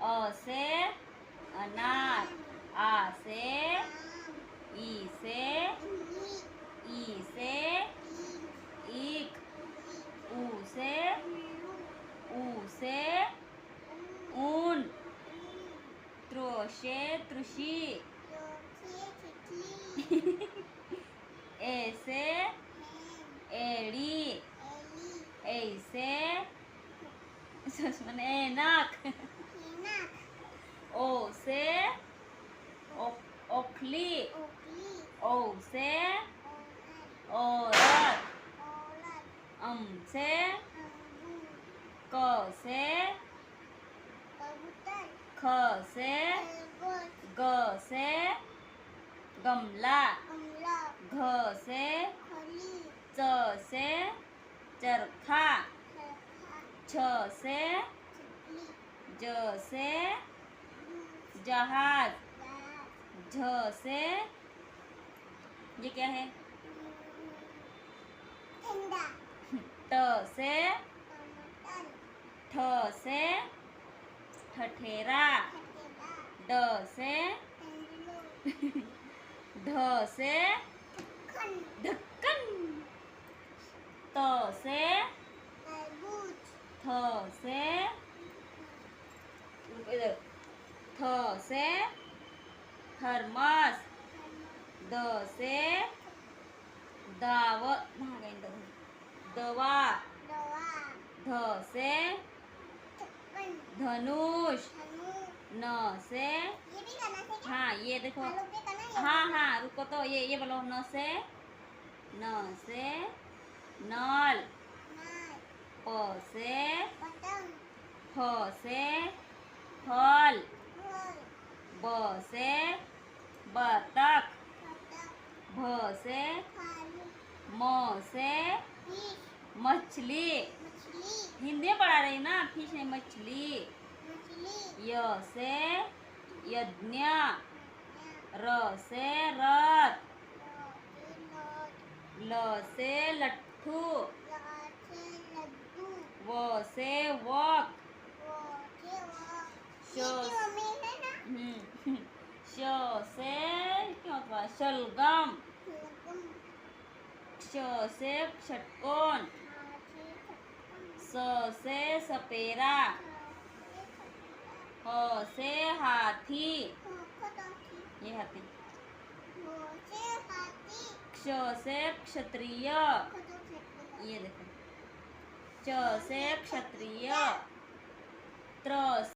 अ से अनार, आ से ई से ईख, ऊ से ऊन, त्रो से त्रुषि, ए से एड़ी, ए से ऐनक, ओ से ओखली, ओ से औरत, अम से क से ख से ग से गमला, घ से च से चरखा, छ से ज से जहाज, झ से ये क्या है, ट से ठ से ठठेरा, ड से ढ से ढक्कन, त से थ से इधर, थ से थर्मस, द से दवा, ध से धनुष, न से हाँ ये देखो, हाँ रुको तो ये बोलो, न से नल, प से फ से फल, ब से बतख, भ से म से मछली, हिंदी में पढ़ा रही ना, फिश है मछली, य से यज्ञ, र से रथ, ल से लट्ठू, व से वक, श से क्या होता है, शलगम, क्ष से षटकोण, स से सपेरा, ह से हाथी, ये हाथी, क्ष से क्षत्रिय, ये देखो, च से क्षत्रिय, त्र